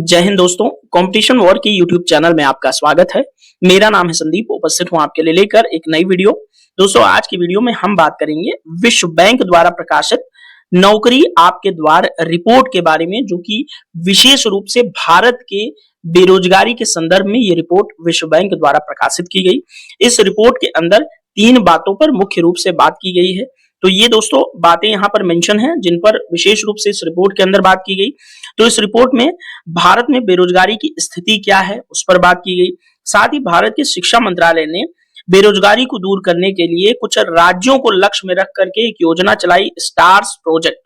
जय हिंद दोस्तों, competition war की यूट्यूब चैनल में आपका स्वागत है। मेरा नाम है संदीप, उपस्थित हूं आपके लिए लेकर एक नई वीडियो। दोस्तों, आज की वीडियो में हम बात करेंगे विश्व बैंक द्वारा प्रकाशित नौकरी आपके द्वार रिपोर्ट के बारे में, जो कि विशेष रूप से भारत के बेरोजगारी के संदर्भ में ये रिपोर्ट विश्व बैंक द्वारा प्रकाशित की गई। इस रिपोर्ट के अंदर 3 बातों पर मुख्य रूप से बात की गई है। तो ये दोस्तों बातें यहाँ पर मेंशन हैं जिन पर विशेष रूप से इस रिपोर्ट के अंदर बात की गई। तो इस रिपोर्ट में भारत में बेरोजगारी की स्थिति क्या है उस पर बात की गई। साथ ही भारत के शिक्षा मंत्रालय ने बेरोजगारी को दूर करने के लिए कुछ राज्यों को लक्ष्य में रख करके एक योजना चलाई, स्टार्स प्रोजेक्ट।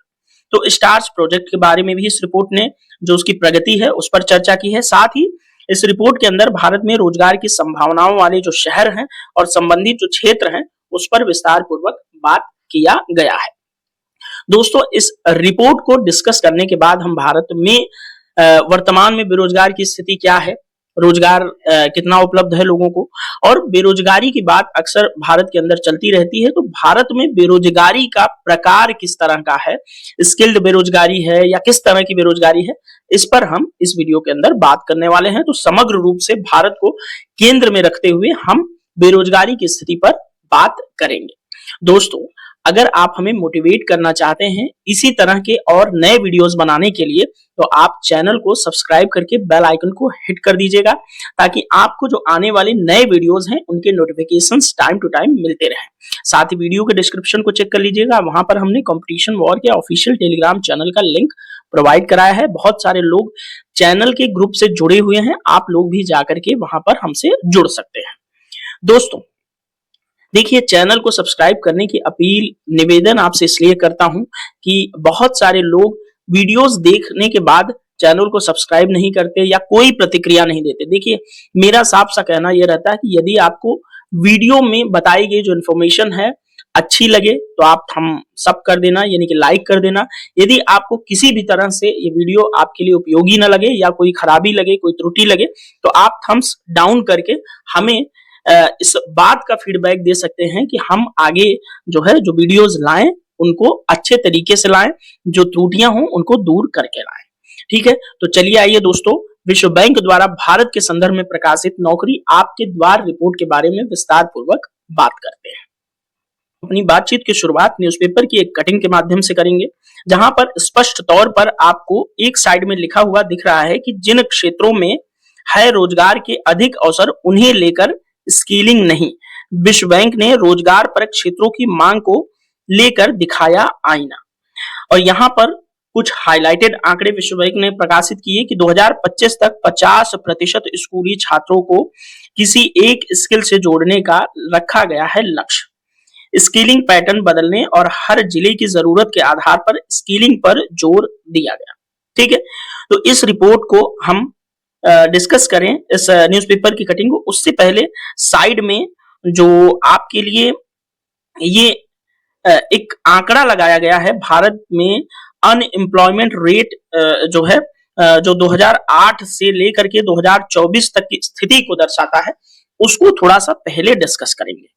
तो स्टार्स प्रोजेक्ट के बारे में भी इस रिपोर्ट ने जो उसकी प्रगति है उस पर चर्चा की है। साथ ही इस रिपोर्ट के अंदर भारत में रोजगार की संभावनाओं वाले जो शहर हैं और संबंधित जो क्षेत्र हैं उस पर विस्तार पूर्वक बात किया गया है। दोस्तों, इस रिपोर्ट को डिस्कस करने के बाद हम भारत में वर्तमान में बेरोजगार की स्थिति क्या है, रोजगार कितना उपलब्ध है लोगों को, और बेरोजगारी की बात अक्सर भारत के अंदर चलती रहती है। तो भारत में बेरोजगारी का प्रकार किस तरह का है, स्किल्ड बेरोजगारी है या किस तरह की बेरोजगारी है, इस पर हम इस वीडियो के अंदर बात करने वाले हैं। तो समग्र रूप से भारत को केंद्र में रखते हुए हम बेरोजगारी की स्थिति पर बात करेंगे। दोस्तों, अगर आप हमें मोटिवेट करना चाहते हैं इसी तरह के और नए वीडियोस बनाने के लिए, तो आप चैनल को सब्सक्राइब करके बेल आइकन को हिट कर दीजिएगा, ताकि आपको जो आने वाले नए वीडियोस हैं उनके नोटिफिकेशंस टाइम टू टाइम मिलते रहें। साथ ही वीडियो के डिस्क्रिप्शन को चेक कर लीजिएगा, वहां पर हमने कंपटीशन वॉर के ऑफिशियल टेलीग्राम चैनल का लिंक प्रोवाइड कराया है। बहुत सारे लोग चैनल के ग्रुप से जुड़े हुए हैं, आप लोग भी जाकर के वहां पर हमसे जुड़ सकते हैं। दोस्तों देखिए, चैनल को सब्सक्राइब करने की अपील निवेदन आपसे इसलिए करता हूं कि बहुत सारे लोग वीडियोस देखने के बाद चैनल को सब्सक्राइब नहीं करते या कोई प्रतिक्रिया नहीं देते। देखिए, मेरा साफ सा कहना यह रहता है कि यदि आपको वीडियो में बताई गई जो इन्फॉर्मेशन है अच्छी लगे तो आप थम सब कर देना, यानी कि लाइक कर देना। यदि आपको किसी भी तरह से ये वीडियो आपके लिए उपयोगी न लगे या कोई खराबी लगे, कोई त्रुटि लगे, तो आप थम्स डाउन करके हमें इस बात का फीडबैक दे सकते हैं कि हम आगे जो है जो वीडियोस लाएं उनको अच्छे तरीके से लाएं, जो त्रुटियां हों उनको दूर करके लाएं। ठीक है, तो चलिए आइए दोस्तों, विश्व बैंक द्वारा भारत के संदर्भ में प्रकाशित नौकरी आपके द्वार रिपोर्ट के बारे में विस्तार पूर्वक बात करते हैं। अपनी बातचीत की शुरुआत न्यूज़पेपर की एक कटिंग के माध्यम से करेंगे, जहां पर स्पष्ट तौर पर आपको एक साइड में लिखा हुआ दिख रहा है कि जिन क्षेत्रों में है रोजगार के अधिक अवसर उन्हें लेकर स्किलिंग नहीं। विश्व बैंक ने रोजगार परक क्षेत्रों की मांग को लेकर दिखाया आईना। और यहां पर कुछ हाइलाइटेड आंकड़े विश्व बैंक ने प्रकाशित किए कि 2025 तक 50% स्कूली छात्रों को किसी एक स्किल से जोड़ने का रखा गया है लक्ष्य। स्किलिंग पैटर्न बदलने और हर जिले की जरूरत के आधार पर स्किलिंग पर जोर दिया गया। ठीक है, तो इस रिपोर्ट को हम डिस्कस करें, इस न्यूज़पेपर की कटिंग को, उससे पहले साइड में जो आपके लिए ये एक आंकड़ा लगाया गया है भारत में अनएम्प्लॉयमेंट रेट जो है जो 2008 से लेकर के 2024 तक की स्थिति को दर्शाता है, उसको थोड़ा सा पहले डिस्कस करेंगे।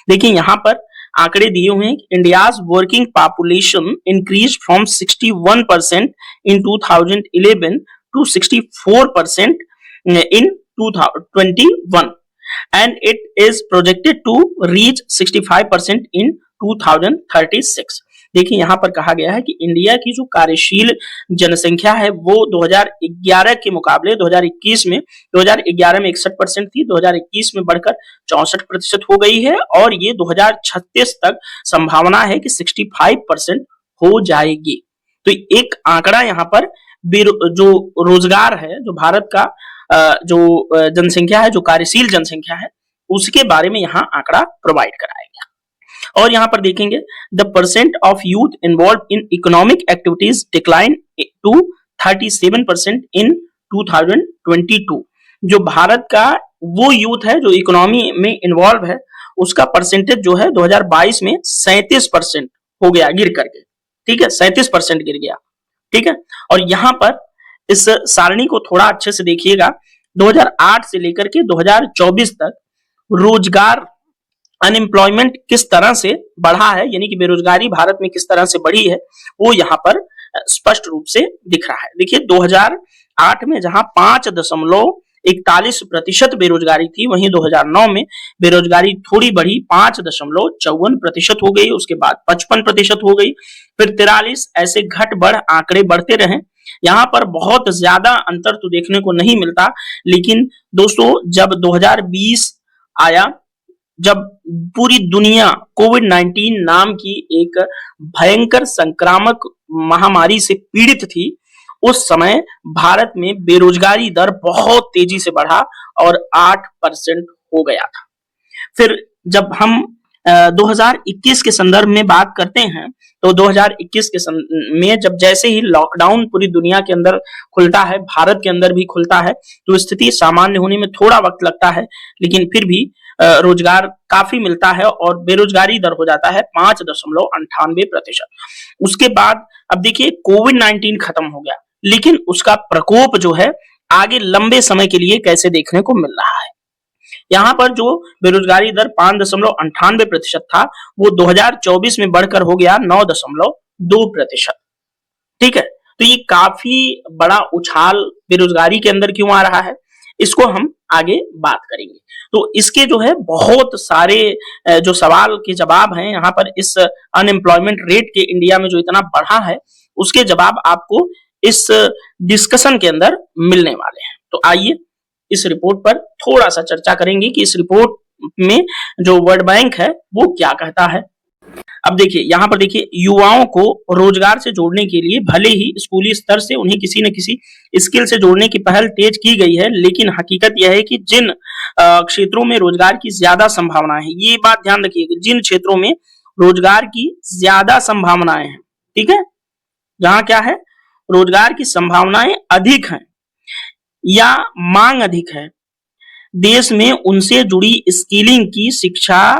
देखिए, यहाँ पर आंकड़े दिए हुए हैं। India's working population increase from 61% in 2011 to 64% in 2021 and it is projected to reach 65% in 2036। देखिए, यहाँ पर कहा गया है कि इंडिया की जो कार्यशील जनसंख्या है वो 2011 के मुकाबले 2021 में 61% थी, 2021 में बढ़कर 64% हो गई है और ये 2036 तक संभावना है कि 65% हो जाएगी। तो एक आंकड़ा यहाँ पर जो रोजगार है, जो भारत का जो जनसंख्या है, जो कार्यशील जनसंख्या है, उसके बारे में यहाँ आंकड़ा प्रोवाइड कराया गया। और यहाँ पर देखेंगे, the percent of youth involve in economic activities decline to 37% in 2022। जो भारत का वो यूथ है जो इकोनॉमी में इन्वॉल्व है, उसका परसेंटेज जो है 2022 में 37% हो गया गिर करके। ठीक है, 37% गिर गया। ठीक है, और यहां पर इस सारणी को थोड़ा अच्छे से देखिएगा। 2008 से लेकर के 2024 तक रोजगार अनएम्प्लॉयमेंट किस तरह से बढ़ा है, यानी कि बेरोजगारी भारत में किस तरह से बढ़ी है, वो यहाँ पर स्पष्ट रूप से दिख रहा है। देखिए, 2008 में जहां 5.41% बेरोजगारी थी, वहीं 2009 में बेरोजगारी थोड़ी बढ़ी, 5.54% हो गई, उसके बाद 55% हो गई, फिर 43, ऐसे घट बढ़ आंकड़े बढ़ते रहे। यहाँ पर बहुत ज्यादा अंतर तो देखने को नहीं मिलता, लेकिन दोस्तों जब 2020 आया, जब पूरी दुनिया कोविड-19 नाम की एक भयंकर संक्रामक महामारी से पीड़ित थी, उस समय भारत में बेरोजगारी दर बहुत तेजी से बढ़ा और 8% हो गया था। फिर जब हम 2021 के संदर्भ में बात करते हैं, तो 2021 में जब जैसे ही लॉकडाउन पूरी दुनिया के अंदर खुलता है, भारत के अंदर भी खुलता है, तो स्थिति सामान्य होने में थोड़ा वक्त लगता है, लेकिन फिर भी रोजगार काफी मिलता है और बेरोजगारी दर हो जाता है 5.98%। उसके बाद अब देखिए कोविड-19 खत्म हो गया, लेकिन उसका प्रकोप जो है आगे लंबे समय के लिए कैसे देखने को मिल रहा है। यहाँ पर जो बेरोजगारी दर 5.98% था, वो 2024 में बढ़कर हो गया 9.2%। ठीक है, तो ये काफी बड़ा उछाल बेरोजगारी के अंदर क्यों आ रहा है, इसको हम आगे बात करेंगे। तो इसके जो है बहुत सारे जो सवाल के जवाब हैं यहाँ पर, इस अनएम्प्लॉयमेंट रेट के इंडिया में जो इतना बढ़ा है, उसके जवाब आपको इस डिस्कशन के अंदर मिलने वाले हैं। तो आइए इस रिपोर्ट पर थोड़ा सा चर्चा करेंगे कि इस रिपोर्ट में जो वर्ल्ड बैंक है वो क्या कहता है। अब देखिए यहाँ पर देखिए, युवाओं को रोजगार से जोड़ने के लिए भले ही स्कूली स्तर से उन्हें किसी न किसी स्किल से जोड़ने की पहल तेज की गई है, लेकिन हकीकत यह है कि जिन क्षेत्रों में रोजगार की ज्यादा संभावना है, ये बात ध्यान रखिएगा, जिन क्षेत्रों में रोजगार की ज्यादा संभावनाएं हैं, ठीक है, जहां क्या है, रोजगार की संभावनाएं अधिक हैं या मांग अधिक है, देश में उनसे जुड़ी स्किलिंग की शिक्षा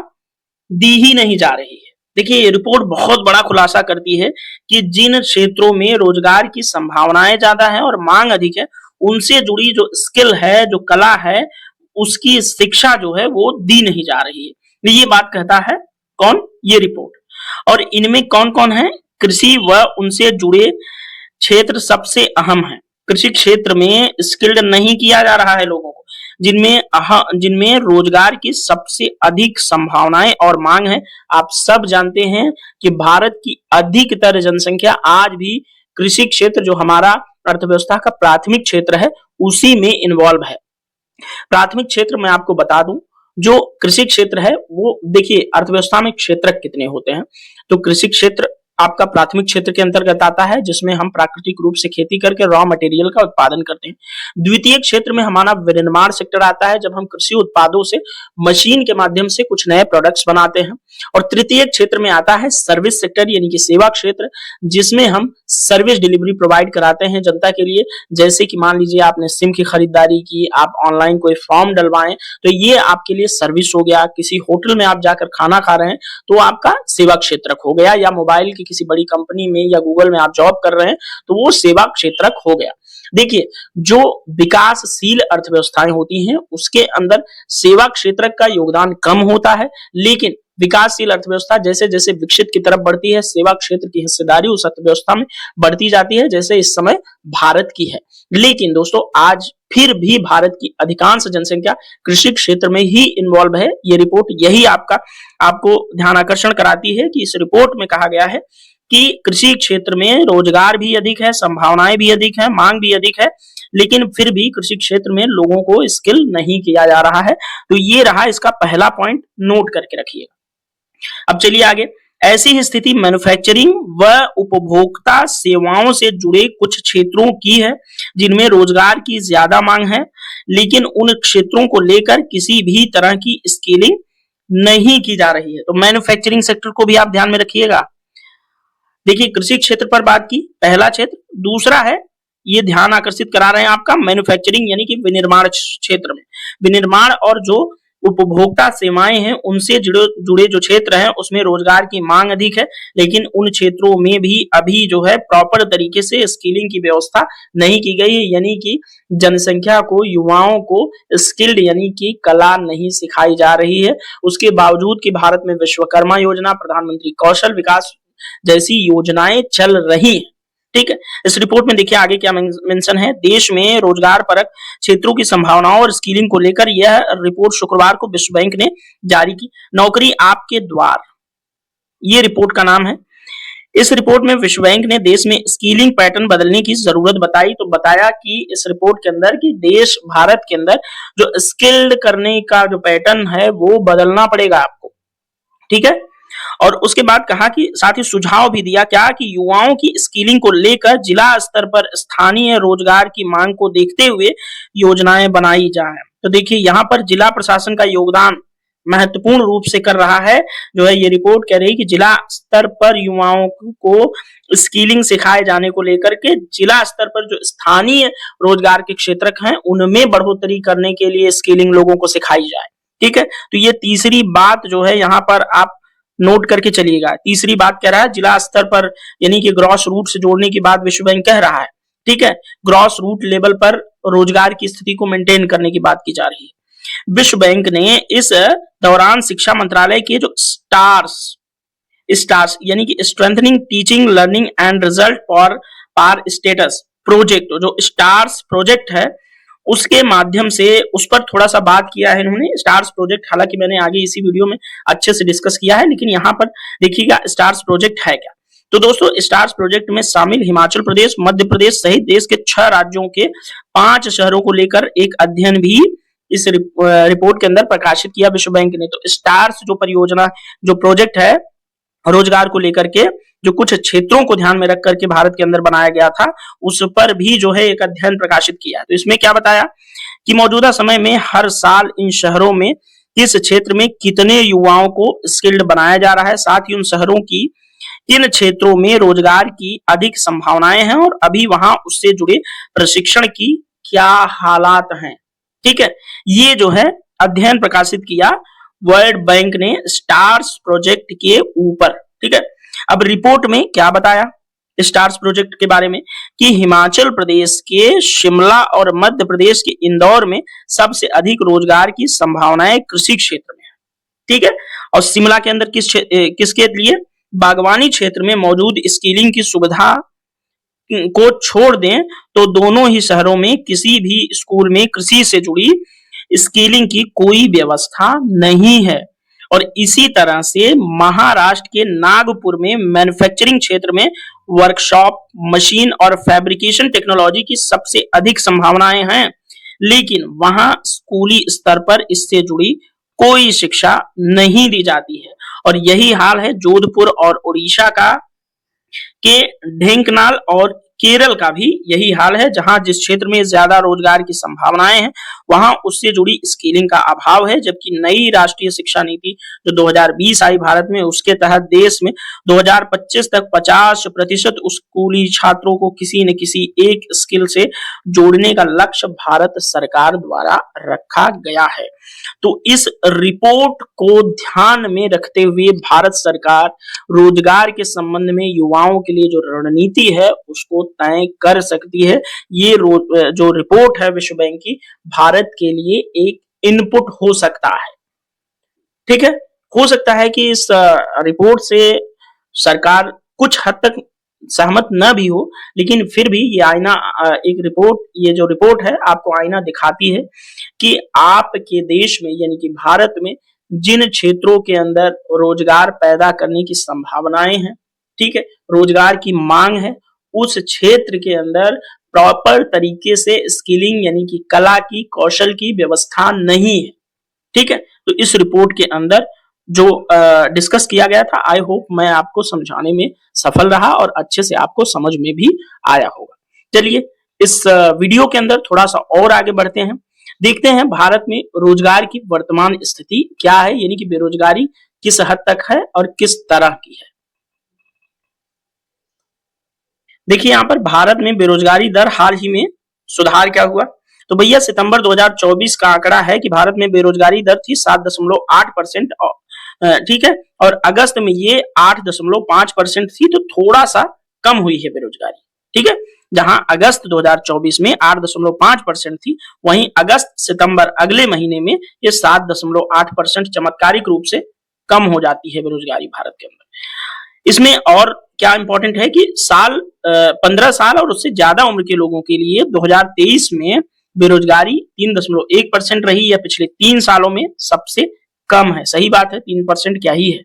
दी ही नहीं जा रही है। देखिए ये रिपोर्ट बहुत बड़ा खुलासा करती है कि जिन क्षेत्रों में रोजगार की संभावनाएं ज्यादा है और मांग अधिक है, उनसे जुड़ी जो स्किल है, जो कला है, उसकी शिक्षा जो है वो दी नहीं जा रही है। ये बात कहता है कौन, ये रिपोर्ट। और इनमें कौन कौन है, कृषि व उनसे जुड़े क्षेत्र सबसे अहम है। कृषि क्षेत्र में स्किल्ड नहीं किया जा रहा है लोगों को, जिनमें रोजगार की सबसे अधिक संभावनाएं और मांग है। आप सब जानते हैं कि भारत की अधिकतर जनसंख्या आज भी कृषि क्षेत्र, जो हमारा अर्थव्यवस्था का प्राथमिक क्षेत्र है, उसी में इन्वॉल्व है। प्राथमिक क्षेत्र मैं आपको बता दूं, जो कृषि क्षेत्र है वो देखिए, अर्थव्यवस्था में क्षेत्रक कितने होते हैं, तो कृषि क्षेत्र आपका प्राथमिक क्षेत्र के अंतर्गत आता है, जिसमें हम प्राकृतिक रूप से खेती करके रॉ मटेरियल का उत्पादन करते हैं। द्वितीय क्षेत्र में हमारा विनिर्माण सेक्टर आता है, जब हम कृषि उत्पादों से मशीन के माध्यम से कुछ नए प्रोडक्ट्स बनाते हैं। और तृतीय क्षेत्र में आता है सर्विस सेक्टर, यानी कि सेवा क्षेत्र, जिसमें हम सर्विस डिलीवरी प्रोवाइड कराते हैं जनता के लिए। जैसे कि मान लीजिए आपने सिम की खरीदारी की, आप ऑनलाइन कोई फॉर्म डलवाएं, तो ये आपके लिए सर्विस हो गया। किसी होटल में आप जाकर खाना खा रहे हैं, तो आपका सेवा क्षेत्रक हो गया, या मोबाइल की किसी बड़ी कंपनी में या गूगल में आप जॉब कर रहे हैं, तो वो सेवा क्षेत्रक हो गया। देखिए, जो विकासशील अर्थव्यवस्थाएं होती हैं, उसके अंदर सेवा क्षेत्रक का योगदान कम होता है, लेकिन विकासशील अर्थव्यवस्था जैसे जैसे विकसित की तरफ बढ़ती है, सेवा क्षेत्र की हिस्सेदारी उस अर्थव्यवस्था में बढ़ती जाती है, जैसे इस समय भारत की है। लेकिन दोस्तों, आज फिर भी भारत की अधिकांश जनसंख्या कृषि क्षेत्र में ही इन्वॉल्व है। ये रिपोर्ट यही आपको ध्यान आकर्षण कराती है कि इस रिपोर्ट में कहा गया है कि कृषि क्षेत्र में रोजगार भी अधिक है, संभावनाएं भी अधिक है, मांग भी अधिक है, लेकिन फिर भी कृषि क्षेत्र में लोगों को स्किल नहीं किया जा रहा है। तो ये रहा इसका पहला पॉइंट, नोट करके रखिएगा। अब चलिए आगे। ऐसी ही स्थिति मैन्युफैक्चरिंग व उपभोक्ता सेवाओं से जुड़े कुछ क्षेत्रों की है, जिनमें रोजगार की ज्यादा मांग है, लेकिन उन क्षेत्रों को लेकर किसी भी तरह की स्किलिंग नहीं की जा रही है। तो मैन्युफैक्चरिंग सेक्टर को भी आप ध्यान में रखिएगा। देखिए, कृषि क्षेत्र पर बात की, पहला क्षेत्र। दूसरा है, ये ध्यान आकर्षित करा रहे हैं आपका मैन्युफैक्चरिंग यानी कि विनिर्माण क्षेत्र में। विनिर्माण और जो उपभोक्ता सेवाएं हैं, उनसे जुड़े जो क्षेत्र हैं, उसमें रोजगार की मांग अधिक है, लेकिन उन क्षेत्रों में भी अभी जो है प्रॉपर तरीके से स्किलिंग की व्यवस्था नहीं की गई है, यानी कि जनसंख्या को, युवाओं को स्किल्ड यानी कि कला नहीं सिखाई जा रही है। उसके बावजूद कि भारत में विश्वकर्मा योजना, प्रधानमंत्री कौशल विकास जैसी योजनाएं चल रही हैं, ठीक है। इस रिपोर्ट में देखिए आगे क्या मेंशन है, देश में रोजगार परक क्षेत्रों की संभावनाओं और स्किलिंग को लेकर यह रिपोर्ट शुक्रवार को विश्व बैंक ने जारी की। नौकरी आपके द्वार, ये रिपोर्ट का नाम है। इस रिपोर्ट में विश्व बैंक ने देश में स्किलिंग पैटर्न बदलने की जरूरत बताई। तो बताया कि इस रिपोर्ट के अंदर कि देश भारत के अंदर जो स्किल्ड करने का जो पैटर्न है वो बदलना पड़ेगा आपको, ठीक है। और उसके बाद कहा कि साथ ही सुझाव भी दिया क्या कि युवाओं की स्किलिंग को लेकर जिला स्तर पर स्थानीय रोजगार की मांग को देखते हुए योजनाएं बनाई जाए। तो देखिए यहाँ पर जिला प्रशासन का योगदान महत्वपूर्ण रूप से कर रहा है। जो है ये रिपोर्ट कह रही है कि जिला स्तर पर युवाओं को स्किलिंग सिखाए जाने को लेकर के जिला स्तर पर जो स्थानीय रोजगार के क्षेत्र हैं उनमें बढ़ोतरी करने के लिए स्किलिंग लोगों को सिखाई जाए, ठीक है। तो ये तीसरी बात जो है यहाँ पर आप नोट करके चलिएगा। तीसरी बात कह रहा है जिला स्तर पर, यानी कि ग्रॉस रूट से जोड़ने की बात विश्व बैंक कह रहा है, ठीक है। ग्रॉस रूट लेवल पर रोजगार की स्थिति को मेंटेन करने की बात की जा रही है। विश्व बैंक ने इस दौरान शिक्षा मंत्रालय के जो स्टार्स यानी कि strengthening teaching learning and result for par states project, जो स्टार्स प्रोजेक्ट है उसके माध्यम से उस पर थोड़ा सा बात किया है इन्होंने। स्टार्स प्रोजेक्ट हालांकि मैंने आगे इसी वीडियो में अच्छे से डिस्कस किया है, लेकिन यहाँ पर देखिएगा स्टार्स प्रोजेक्ट है क्या। तो दोस्तों स्टार्स प्रोजेक्ट में शामिल हिमाचल प्रदेश, मध्य प्रदेश सहित देश के 6 राज्यों के 5 शहरों को लेकर एक अध्ययन भी इस रिपोर्ट के अंदर प्रकाशित किया विश्व बैंक ने। तो स्टार्स जो परियोजना, जो प्रोजेक्ट है रोजगार को लेकर के, जो कुछ क्षेत्रों को ध्यान में रख करके भारत के अंदर बनाया गया था, उस पर भी जो है एक अध्ययन प्रकाशित किया। तो इसमें क्या बताया कि मौजूदा समय में हर साल इन शहरों में किस क्षेत्र में कितने युवाओं को स्किल्ड बनाया जा रहा है, साथ ही उन शहरों की किन क्षेत्रों में रोजगार की अधिक संभावनाएं हैं और अभी वहां उससे जुड़े प्रशिक्षण की क्या हालात हैं, ठीक है। ये जो है अध्ययन प्रकाशित किया वर्ल्ड बैंक ने स्टार्स प्रोजेक्ट के ऊपर, ठीक है। अब रिपोर्ट में क्या बताया स्टार्स प्रोजेक्ट के बारे में कि हिमाचल प्रदेश के शिमला और मध्य प्रदेश के इंदौर में सबसे अधिक रोजगार की संभावनाएं कृषि क्षेत्र में है, ठीक है। और शिमला के अंदर किसके लिए, बागवानी क्षेत्र में मौजूद स्किलिंग की सुविधा को छोड़ दें तो दोनों ही शहरों में किसी भी स्कूल में कृषि से जुड़ी स्किलिंग की कोई व्यवस्था नहीं है। और इसी तरह से महाराष्ट्र के नागपुर में मैन्युफैक्चरिंग क्षेत्र में वर्कशॉप, मशीन और फैब्रिकेशन टेक्नोलॉजी की सबसे अधिक संभावनाएं हैं, लेकिन वहां स्कूली स्तर पर इससे जुड़ी कोई शिक्षा नहीं दी जाती है। और यही हाल है जोधपुर और उड़ीसा के ढेंकनाल और केरल का भी यही हाल है, जहां जिस क्षेत्र में ज्यादा रोजगार की संभावनाएं हैं वहां उससे जुड़ी स्किलिंग का अभाव है। जबकि नई राष्ट्रीय शिक्षा नीति जो 2020 आई भारत में, उसके तहत देश में 2025 तक 50% स्कूली छात्रों को किसी न किसी एक स्किल से जोड़ने का लक्ष्य भारत सरकार द्वारा रखा गया है। तो इस रिपोर्ट को ध्यान में रखते हुए भारत सरकार रोजगार के संबंध में युवाओं के लिए जो रणनीति है उसको तय कर सकती है। ये जो रिपोर्ट है विश्व बैंक की भारत के लिए एक इनपुट हो सकता है, ठीक है। हो सकता है कि इस रिपोर्ट से सरकार कुछ हद तक सहमत न भी हो, लेकिन फिर भी ये आईना एक रिपोर्ट, ये जो रिपोर्ट है आपको आईना दिखाती है कि आपके देश में यानी कि भारत में जिन क्षेत्रों के अंदर रोजगार पैदा करने की संभावनाएं हैं, ठीक है, रोजगार की मांग है, उस क्षेत्र के अंदर प्रॉपर तरीके से स्किलिंग यानी कि कला की, कौशल की व्यवस्था नहीं है, ठीक है। तो इस रिपोर्ट के अंदर जो डिस्कस किया गया था, आई होप मैं आपको समझाने में सफल रहा और अच्छे से आपको समझ में भी आया होगा। चलिए इस वीडियो के अंदर थोड़ा सा और आगे बढ़ते हैं, देखते हैं भारत में रोजगार की वर्तमान स्थिति क्या है, यानी कि बेरोजगारी किस हद तक है और किस तरह की है। देखिए यहाँ पर भारत में बेरोजगारी दर हाल ही में सुधार क्या हुआ, तो भैया सितंबर 2024 का आंकड़ा है कि भारत में बेरोजगारी दर थी 7.8%, ठीक है, और अगस्त में ये 8.5% थी, तो थोड़ा सा कम हुई है बेरोजगारी, ठीक है। जहां अगस्त 2024 में 8.5% थी, वहीं अगस्त सितंबर अगले महीने में ये 7.8% चमत्कारिक रूप से कम हो जाती है बेरोजगारी भारत के अंदर। इसमें और क्या इंपॉर्टेंट है कि 15 साल और उससे ज्यादा उम्र के लोगों के लिए 2023 में बेरोजगारी 3.1% रही है, पिछले 3 सालों में सबसे कम है। सही बात है, 3% क्या ही है।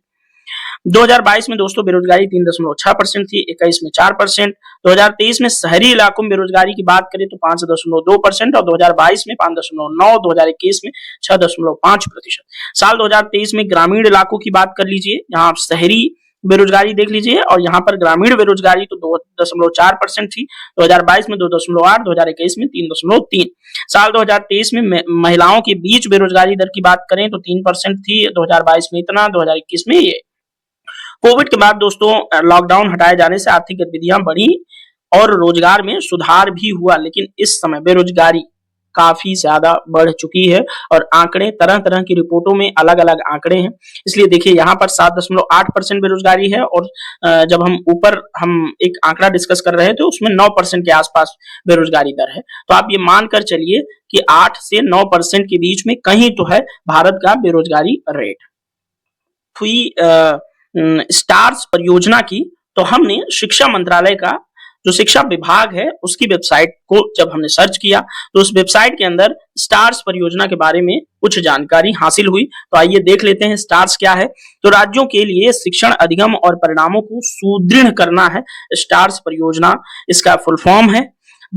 2022 में दोस्तों बेरोजगारी 3.6% थी, 21 में 4%। 2023 में शहरी इलाकों में बेरोजगारी की बात करें तो 5.2% और 2022 में 5.9, 2021 में 6.5%। साल 2023 में ग्रामीण इलाकों की बात कर लीजिए, यहाँ शहरी बेरोजगारी देख लीजिए और यहाँ पर ग्रामीण बेरोजगारी तो 2.4% थी, 2022 में 2.8, 2021 में 3.3। साल 2023 में महिलाओं के बीच बेरोजगारी दर की बात करें तो 3% थी, 2022 में इतना, 2021 में ये। कोविड के बाद दोस्तों लॉकडाउन हटाए जाने से आर्थिक गतिविधियां बढ़ी और रोजगार में सुधार भी हुआ, लेकिन इस समय बेरोजगारी काफी ज्यादा बढ़ चुकी है और आंकड़े तरह तरह की रिपोर्टों में अलग अलग आंकड़े हैं। इसलिए देखिए यहाँ पर 7.8% बेरोजगारी है और जब हम एक आंकड़ा डिस्कस कर रहे थे उसमें 9% के आसपास बेरोजगारी दर है। तो आप ये मानकर चलिए कि 8 से 9% के बीच में कहीं तो है भारत का बेरोजगारी रेट। हुई स्टार्स परियोजना की, तो हमने शिक्षा मंत्रालय का जो शिक्षा विभाग है उसकी वेबसाइट को जब हमने सर्च किया तो उस वेबसाइट के अंदर स्टार्स परियोजना के बारे में कुछ जानकारी हासिल हुई। तो आइए देख लेते हैं स्टार्स क्या है। तो राज्यों के लिए शिक्षण अधिगम और परिणामों को सुदृढ़ करना है स्टार्स परियोजना, इसका फुल फॉर्म है।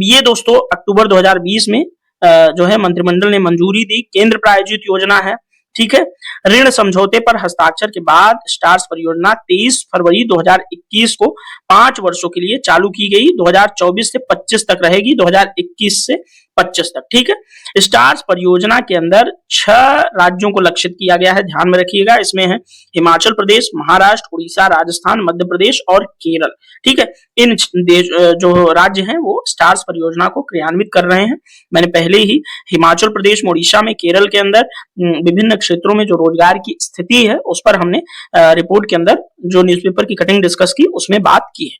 ये दोस्तों अक्टूबर 2020 में जो है मंत्रिमंडल ने मंजूरी दी, केंद्र प्रायोजित योजना है। ठीक है, ऋण समझौते पर हस्ताक्षर के बाद स्टार्स परियोजना 23 फरवरी 2021 को 5 वर्षों के लिए चालू की गई, 2024 से 25 तक रहेगी, 2021 से 25 तक। ठीक है, स्टार्स परियोजना के अंदर 6 राज्यों को लक्षित किया गया है, ध्यान में रखिएगा। इसमें है हिमाचल प्रदेश, महाराष्ट्र, उड़ीसा, राजस्थान, मध्य प्रदेश और केरल। ठीक है, इन जो राज्य हैं वो स्टार्स परियोजना को क्रियान्वित कर रहे हैं। मैंने पहले ही हिमाचल प्रदेश में, उड़ीसा में, केरल के अंदर विभिन्न क्षेत्रों में जो रोजगार की स्थिति है उस पर हमने रिपोर्ट के अंदर जो न्यूज़पेपर की कटिंग डिस्कस की उसमें बात की है।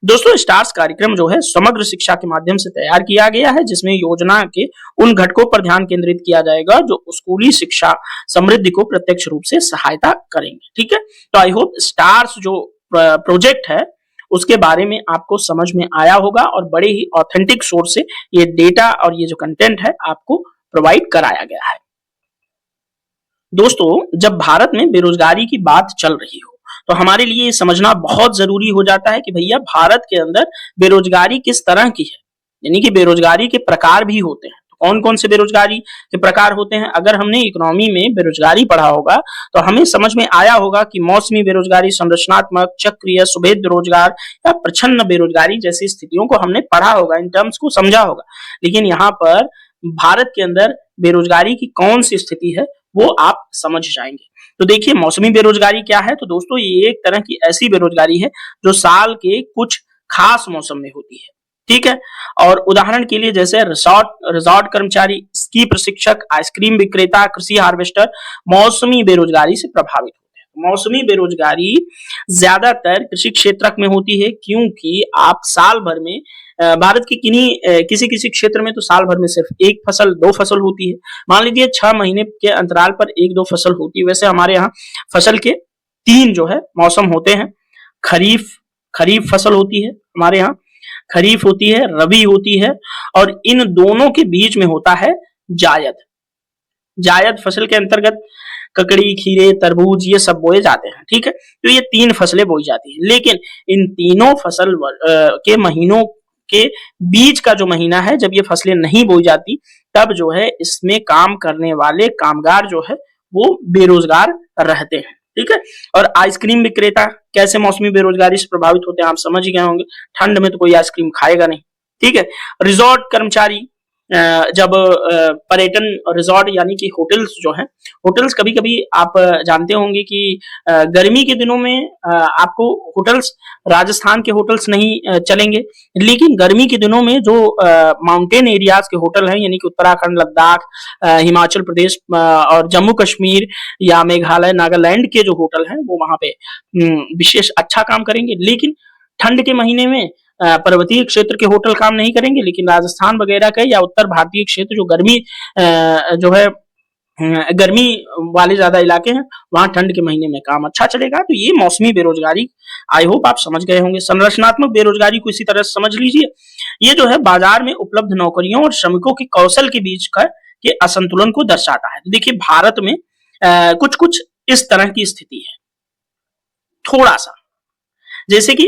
दोस्तों स्टार्स कार्यक्रम जो है समग्र शिक्षा के माध्यम से तैयार किया गया है, जिसमें योजना के उन घटकों पर ध्यान केंद्रित किया जाएगा जो स्कूली शिक्षा समृद्धि को प्रत्यक्ष रूप से सहायता करेंगे। ठीक है, तो आई होप स्टार्स जो प्रोजेक्ट है उसके बारे में आपको समझ में आया होगा और बड़े ही ऑथेंटिक सोर्स से ये डेटा और ये जो कंटेंट है आपको प्रोवाइड कराया गया है। दोस्तों जब भारत में बेरोजगारी की बात चल रही हो तो हमारे लिए ये समझना बहुत जरूरी हो जाता है कि भैया भारत के अंदर बेरोजगारी किस तरह की है, यानी कि बेरोजगारी के प्रकार भी होते हैं। तो कौन कौन से बेरोजगारी के प्रकार होते हैं? अगर हमने इकोनॉमी में बेरोजगारी पढ़ा होगा तो हमें समझ में आया होगा कि मौसमी बेरोजगारी, संरचनात्मक, चक्रीय, सुभेद रोजगार या प्रच्छन्न बेरोजगारी जैसी स्थितियों को हमने पढ़ा होगा, इन टर्म्स को समझा होगा। लेकिन यहाँ पर भारत के अंदर बेरोजगारी की कौन सी स्थिति है वो आप समझ जाएंगे। तो देखिए मौसमी बेरोजगारी क्या है। तो दोस्तों ये एक तरह की ऐसी बेरोजगारी है जो साल के कुछ खास मौसम में होती है। ठीक है, और उदाहरण के लिए जैसे रिजॉर्ट कर्मचारी, स्की प्रशिक्षक, आइसक्रीम विक्रेता, कृषि हार्वेस्टर मौसमी बेरोजगारी से प्रभावित होते हैं। मौसमी बेरोजगारी ज्यादातर कृषि क्षेत्र में होती है क्योंकि आप साल भर में भारत के किसी किसी क्षेत्र में तो साल भर में सिर्फ एक फसल, 2 फसल होती है। मान लीजिए 6 महीने के अंतराल पर 1-2 फसल होती है। वैसे हमारे यहाँ फसल के 3 जो है मौसम होते हैं। खरीफ फसल होती है हमारे यहाँ, खरीफ होती है, रबी होती है और इन दोनों के बीच में होता है जायद। जायद फसल के अंतर्गत ककड़ी, खीरे, तरबूज ये सब बोए जाते हैं। ठीक है, तो ये 3 फसलें बोई जाती हैं। लेकिन इन तीनों फसल के महीनों के बीच का जो महीना है जब ये फसलें नहीं बोई जाती तब जो है इसमें काम करने वाले कामगार जो है वो बेरोजगार रहते हैं। ठीक है, और आइसक्रीम विक्रेता कैसे मौसमी बेरोजगारी से प्रभावित होते हैं आप समझ ही गए होंगे। ठंड में तो कोई आइसक्रीम खाएगा नहीं। ठीक है, रिजॉर्ट कर्मचारी जब पर्यटन रिजॉर्ट यानी कि होटल्स जो हैं, होटल्स कभी कभी आप जानते होंगे कि गर्मी के दिनों में आपको होटल्स, राजस्थान के होटल्स नहीं चलेंगे, लेकिन गर्मी के दिनों में जो माउंटेन एरियाज के होटल हैं यानी कि उत्तराखंड, लद्दाख, हिमाचल प्रदेश और जम्मू कश्मीर या मेघालय, नागालैंड के जो होटल हैं वो वहां पे विशेष अच्छा काम करेंगे। लेकिन ठंड के महीने में पर्वतीय क्षेत्र के होटल काम नहीं करेंगे, लेकिन राजस्थान वगैरह के या उत्तर भारतीय क्षेत्र जो गर्मी जो है गर्मी वाले ज्यादा इलाके हैं, वहां ठंड के महीने में काम अच्छा चलेगा। तो ये मौसमी बेरोजगारी, आई होप आप समझ गए होंगे। संरचनात्मक बेरोजगारी को इसी तरह से समझ लीजिए, ये जो है बाजार में उपलब्ध नौकरियों और श्रमिकों के कौशल के बीच का के असंतुलन को दर्शाता है। देखिए भारत में कुछ कुछ इस तरह की स्थिति है, थोड़ा सा, जैसे कि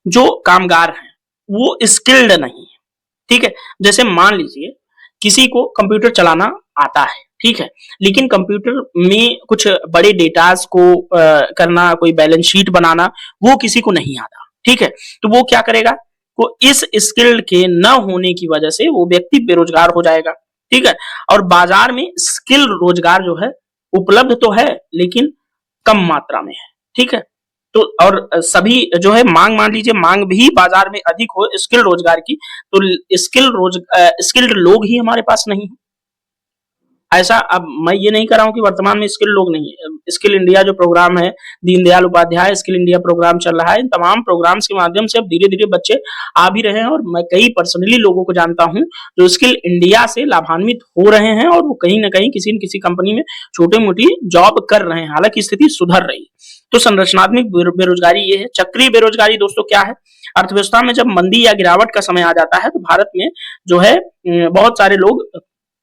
जो कामगार हैं वो स्किल्ड नहीं है, ठीक है। जैसे मान लीजिए किसी को कंप्यूटर चलाना आता है, ठीक है, लेकिन कंप्यूटर में कुछ बड़े डेटास को करना, कोई बैलेंस शीट बनाना, वो किसी को नहीं आता, ठीक है। तो वो क्या करेगा, वो इस स्किल के न होने की वजह से वो व्यक्ति बेरोजगार हो जाएगा, ठीक है। और बाजार में स्किल रोजगार जो है उपलब्ध तो है लेकिन कम मात्रा में है, ठीक है। तो और सभी जो है मांग, मान लीजिए मांग भी बाजार में अधिक हो स्किल रोजगार की, तो स्किल्ड लोग ही हमारे पास नहीं है। ऐसा, अब मैं ये नहीं कर रहा हूं कि वर्तमान में स्किल लोग नहीं है। स्किल इंडिया जो प्रोग्राम है, Deendayal Upadhyaya skill India programme चल रहा है, इन तमाम प्रोग्राम्स के माध्यम से अब धीरे धीरे बच्चे आ भी रहे हैं, और मैं कई पर्सनली लोगों को जानता हूं जो स्किल इंडिया से लाभान्वित हो रहे हैं, और वो कहीं ना कहीं किसी न किसी कंपनी में छोटी मोटी जॉब कर रहे हैं, हालांकि स्थिति सुधर रही है। तो संरचनात्मक बेरोजगारी ये है। चक्रीय बेरोजगारी दोस्तों क्या है, अर्थव्यवस्था में जब मंदी या गिरावट का समय आ जाता है तो भारत में जो है बहुत सारे लोग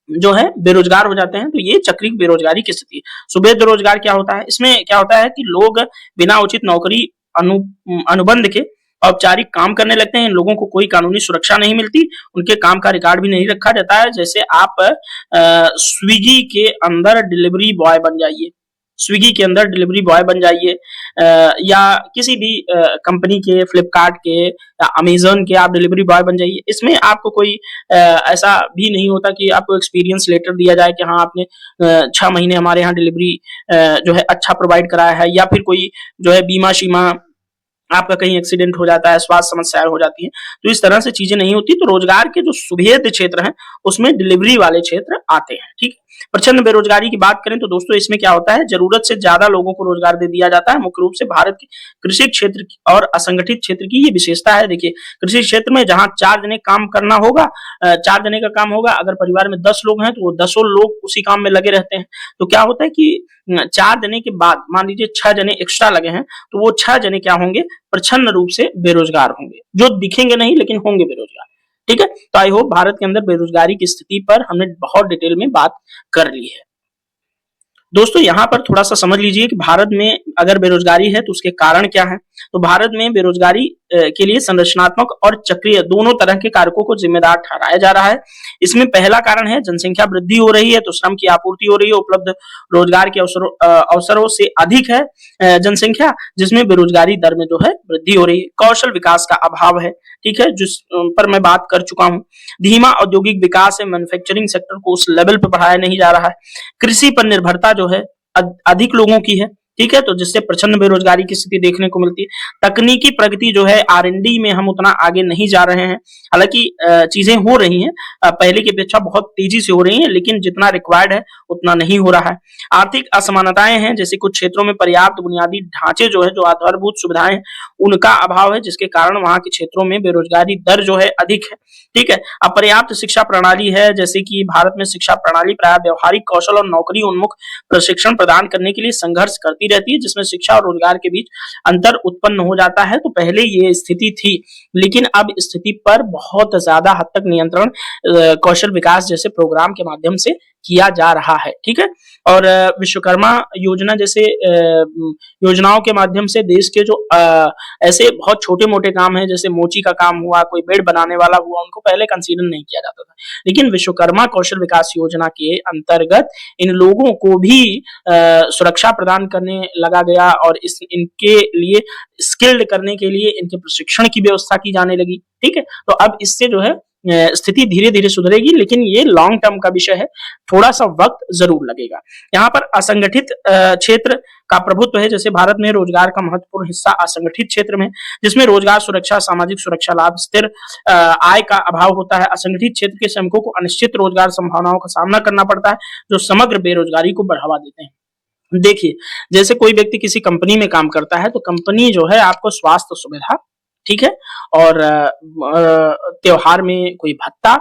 जो है बेरोजगार हो जाते हैं, तो ये चक्रीय बेरोजगारी की स्थिति। सुबह बेरोजगार क्या होता है, इसमें क्या होता है कि लोग बिना उचित नौकरी अनुबंध के औपचारिक काम करने लगते हैं। इन लोगों को कोई कानूनी सुरक्षा नहीं मिलती, उनके काम का रिकॉर्ड भी नहीं रखा जाता है। जैसे आप स्विगी के अंदर डिलीवरी बॉय बन जाइए, स्विगी के अंदर डिलीवरी बॉय बन जाइए, या किसी भी कंपनी के, फ्लिपकार्ट के या अमेजन के आप डिलीवरी बॉय बन जाइए। इसमें आपको कोई ऐसा भी नहीं होता कि आपको एक्सपीरियंस लेटर दिया जाए कि हाँ आपने 6 महीने हमारे यहाँ डिलीवरी जो है अच्छा प्रोवाइड कराया है, या फिर कोई जो है बीमा शीमा, आपका कहीं एक्सीडेंट हो जाता है, स्वास्थ्य समस्याएं हो जाती हैं, तो इस तरह से चीजें नहीं होती। तो रोजगार के जो सुभेद क्षेत्र हैं उसमें डिलीवरी वाले क्षेत्र आते हैं, ठीक है। प्रचंड बेरोजगारी की बात करें तो दोस्तों इसमें क्या होता है, जरूरत से ज्यादा लोगों को रोजगार दे दिया जाता है। मुख्य रूप से भारत के कृषि क्षेत्र और असंगठित क्षेत्र की ये विशेषता है। देखिए कृषि क्षेत्र में जहां 4 जने काम करना होगा, 4 जने का काम होगा, अगर परिवार में 10 लोग हैं तो वो 10 लोग उसी काम में लगे रहते हैं। तो क्या होता है कि 4 जने के बाद मान लीजिए 6 जने एक्स्ट्रा लगे हैं, तो वो 6 जने क्या होंगे, प्रच्छन्न रूप से बेरोजगार होंगे, जो दिखेंगे नहीं लेकिन होंगे बेरोजगार, ठीक है। तो आई होप भारत के अंदर बेरोजगारी की स्थिति पर हमने बहुत डिटेल में बात कर ली है। दोस्तों यहाँ पर थोड़ा सा समझ लीजिए कि भारत में अगर बेरोजगारी है तो उसके कारण क्या है। तो भारत में बेरोजगारी के लिए संरचनात्मक और चक्रीय दोनों तरह के कारकों को जिम्मेदार ठहराया जा रहा है। इसमें पहला कारण है जनसंख्या वृद्धि हो रही है, तो श्रम की आपूर्ति हो रही है, उपलब्ध रोजगार के अवसरों से अधिक है जनसंख्या, जिसमें बेरोजगारी दर में जो है वृद्धि हो रही है। कौशल विकास का अभाव है, ठीक है, जिस पर मैं बात कर चुका हूं। धीमा औद्योगिक विकास है, मैन्युफैक्चरिंग सेक्टर को उस लेवल पर बढ़ाया नहीं जा रहा है। कृषि पर निर्भरता जो है अधिक लोगों की है, ठीक है, तो जिससे प्रचंड बेरोजगारी की स्थिति देखने को मिलती है। तकनीकी प्रगति जो है, R&D में हम उतना आगे नहीं जा रहे हैं, हालांकि चीजें हो रही हैं, पहले की अपेक्षा बहुत तेजी से हो रही हैं, लेकिन जितना रिक्वायर्ड है उतना नहीं हो रहा है। आर्थिक असमानताएं हैं, जैसे कुछ क्षेत्रों में पर्याप्त बुनियादी ढांचे जो है, जो आधारभूत सुविधाएं हैं, उनका अभाव है, जिसके कारण वहां के क्षेत्रों में बेरोजगारी दर जो है अधिक है, ठीक है। अपर्याप्त शिक्षा प्रणाली है, जैसे कि भारत में शिक्षा प्रणाली प्राय व्यवहारिक कौशल और नौकरी उन्मुख प्रशिक्षण प्रदान करने के लिए संघर्ष करती रहती है, जिसमें शिक्षा और रोजगार के बीच अंतर उत्पन्न हो जाता है। तो पहले ये स्थिति थी, लेकिन अब स्थिति पर बहुत ज्यादा हद तक नियंत्रण कौशल विकास जैसे प्रोग्राम के माध्यम से किया जा रहा है, ठीक है। और विश्वकर्मा योजना जैसे योजनाओं के माध्यम से देश के जो ऐसे बहुत छोटे मोटे काम हैं, जैसे मोची का काम हुआ, कोई बेड बनाने वाला हुआ, उनको पहले कंसीडर नहीं किया जाता था, लेकिन विश्वकर्मा कौशल विकास योजना के अंतर्गत इन लोगों को भी सुरक्षा प्रदान करने लगा गया, और इनके लिए स्किल्ड करने के लिए इनके प्रशिक्षण की व्यवस्था की जाने लगी, ठीक है। तो अब इससे जो है स्थिति धीरे धीरे सुधरेगी, लेकिन ये लॉन्ग टर्म का विषय है, थोड़ा सा वक्त जरूर लगेगा। यहाँ पर असंगठित क्षेत्र का प्रभुत्व है, जैसे भारत में रोजगार का महत्वपूर्ण हिस्सा असंगठित क्षेत्र में, जिसमें रोजगार सुरक्षा, सामाजिक सुरक्षा लाभ, स्थिर आय का अभाव होता है। असंगठित क्षेत्र के श्रमिकों को अनिश्चित रोजगार संभावनाओं का सामना करना पड़ता है, जो समग्र बेरोजगारी को बढ़ावा देते हैं। देखिए जैसे कोई व्यक्ति किसी कंपनी में काम करता है, तो कंपनी जो है आपको स्वास्थ्य सुविधा, ठीक है, और त्योहार में कोई भत्ता,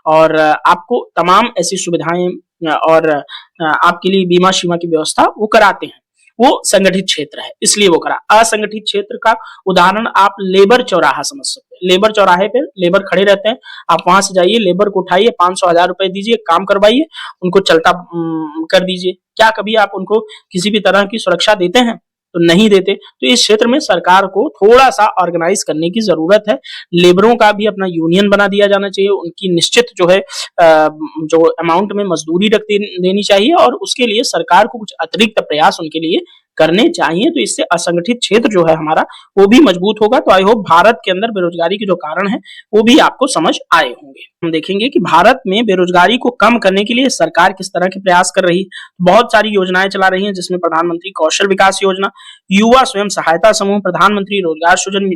और आपको तमाम ऐसी सुविधाएं और आपके लिए बीमा शीमा की व्यवस्था वो कराते हैं। वो संगठित क्षेत्र है, इसलिए वो करा। असंगठित क्षेत्र का उदाहरण आप लेबर चौराहा समझ सकते हैं। लेबर चौराहे पे लेबर खड़े रहते हैं, आप वहां से जाइए, लेबर को उठाइए, 500 1000 रुपए दीजिए, काम करवाइए, उनको चलता कर दीजिए। क्या कभी आप उनको किसी भी तरह की सुरक्षा देते हैं? तो नहीं देते। तो इस क्षेत्र में सरकार को थोड़ा सा ऑर्गेनाइज करने की जरूरत है। लेबरों का भी अपना यूनियन बना दिया जाना चाहिए, उनकी निश्चित जो है जो अमाउंट में मजदूरी रख देनी चाहिए और उसके लिए सरकार को कुछ अतिरिक्त प्रयास उनके लिए करने चाहिए। तो इससे असंगठित क्षेत्र जो है हमारा वो भी मजबूत होगा। तो आई होप भारत के अंदर बेरोजगारी के जो कारण है वो भी आपको समझ आए होंगे। हम देखेंगे कि भारत में बेरोजगारी को कम करने के लिए सरकार किस तरह के प्रयास कर रही है। बहुत सारी योजनाएं चला रही हैं, जिसमें प्रधानमंत्री कौशल विकास योजना, युवा स्वयं सहायता समूह, प्रधानमंत्री रोजगार सृजन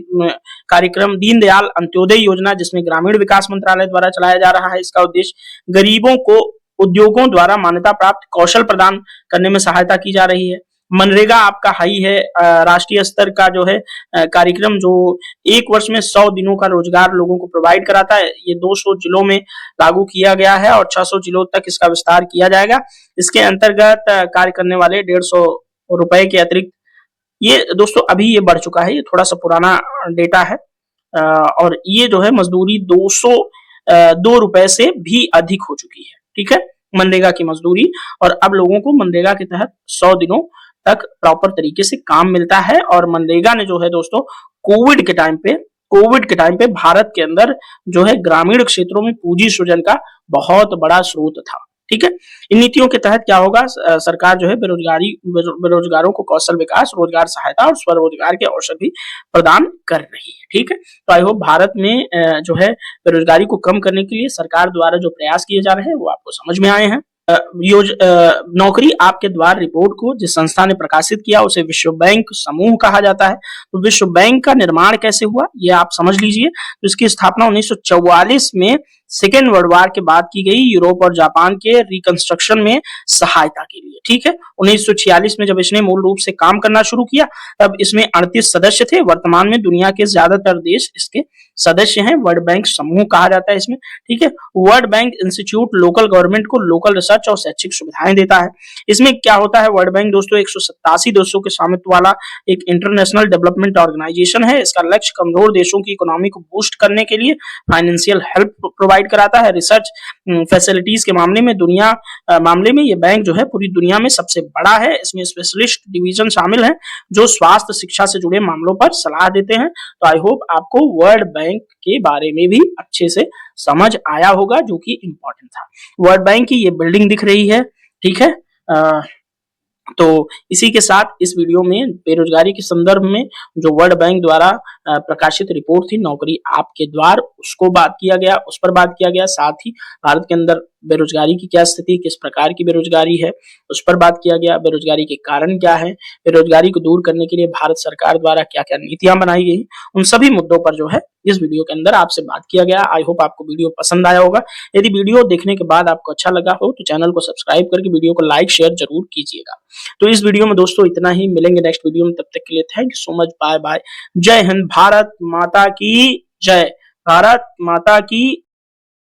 कार्यक्रम, दीनदयाल अंत्योदय योजना जिसमें ग्रामीण विकास मंत्रालय द्वारा चलाया जा रहा है। इसका उद्देश्य गरीबों को उद्योगों द्वारा मान्यता प्राप्त कौशल प्रदान करने में सहायता की जा रही है। मनरेगा आपका हाई है, राष्ट्रीय स्तर का जो है कार्यक्रम जो एक वर्ष में 100 दिनों का रोजगार लोगों को प्रोवाइड कराता है। ये 200 जिलों में लागू किया गया है और 600 जिलों तक इसका विस्तार किया जाएगा। इसके अंतर्गत कार्य करने वाले 150 रुपए के अतिरिक्त, ये दोस्तों अभी ये बढ़ चुका है, ये थोड़ा सा पुराना डेटा है और ये जो है मजदूरी 202 रुपए से भी अधिक हो चुकी है। ठीक है, मनरेगा की मजदूरी, और अब लोगों को मनरेगा के तहत 100 दिनों तक प्रॉपर तरीके से काम मिलता है। और मनरेगा ने जो है दोस्तों कोविड के टाइम पे भारत के अंदर जो है ग्रामीण क्षेत्रों में पूंजी सृजन का बहुत बड़ा स्रोत था। ठीक है, इन नीतियों के तहत क्या होगा, सरकार जो है बेरोजगारों को कौशल विकास, रोजगार सहायता और स्वरोजगार के अवसर भी प्रदान कर रही है। ठीक है, तो आई होप भारत में जो है बेरोजगारी को कम करने के लिए सरकार द्वारा जो प्रयास किए जा रहे हैं वो आपको समझ में आए हैं। नौकरी आपके द्वार रिपोर्ट को जिस संस्था ने प्रकाशित किया उसे विश्व बैंक समूह कहा जाता है। तो विश्व बैंक का निर्माण कैसे हुआ ये आप समझ लीजिए। तो इसकी स्थापना 1944 में सेकेंड वर्ल्ड वॉर के बाद की गई, यूरोप और जापान के रिकंस्ट्रक्शन में सहायता के लिए। ठीक है, 1946 में जब इसने मूल रूप से काम करना शुरू किया तब इसमें 38 सदस्य थे। वर्तमान में दुनिया के ज्यादातर देश इसके सदस्य हैं। वर्ल्ड बैंक समूह कहा जाता है इसमें। ठीक है, world bank institute local government को लोकल रिसर्च और शैक्षिक सुविधाएं देता है। इसमें क्या होता है, वर्ल्ड बैंक दोस्तों 187 देशों के स्वामित्व वाला एक इंटरनेशनल डेवलपमेंट ऑर्गेनाइजेशन है। इसका लक्ष्य कमजोर देशों की इकोनॉमी को बूस्ट करने के लिए फाइनेंशियल हेल्प प्रोवाइड कराता है। रिसर्च फैसिलिटीज के मामले में ये बैंक जो है पूरी दुनिया में सबसे बड़ा है। इसमें स्पेशलिस्ट डिवीजन शामिल हैं जो स्वास्थ्य शिक्षा से जुड़े मामलों पर सलाह देते हैं। तो आई होप आपको वर्ल्ड बैंक के बारे में भी अच्छे से समझ आया होगा, जो कि इंपॉर्टेंट था। वर्ल्ड बैंक की ये बिल्डिंग दिख रही है। ठीक है, तो इसी के साथ इस वीडियो में बेरोजगारी के संदर्भ में जो वर्ल्ड बैंक द्वारा प्रकाशित रिपोर्ट थी नौकरी आपके द्वार, उसको बात किया गया, उस पर बात किया गया। साथ ही भारत के अंदर बेरोजगारी की क्या स्थिति, किस प्रकार की बेरोजगारी है, उस पर बात किया गया। बेरोजगारी के कारण क्या है, बेरोजगारी को दूर करने के लिए भारत सरकार द्वारा क्या क्या नीतियां बनाई गई, उन सभी मुद्दों पर जो है इस वीडियो के अंदर आपसे बात किया गया। आई होप आपको वीडियो पसंद आया होगा। यदि वीडियो देखने के बाद आपको अच्छा लगा हो तो चैनल को सब्सक्राइब करके वीडियो को लाइक शेयर जरूर कीजिएगा। तो इस वीडियो में दोस्तों इतना ही, मिलेंगे नेक्स्ट वीडियो में, तब तक के लिए thank you so much, bye bye, जय हिंद, भारत माता की जय, भारत माता की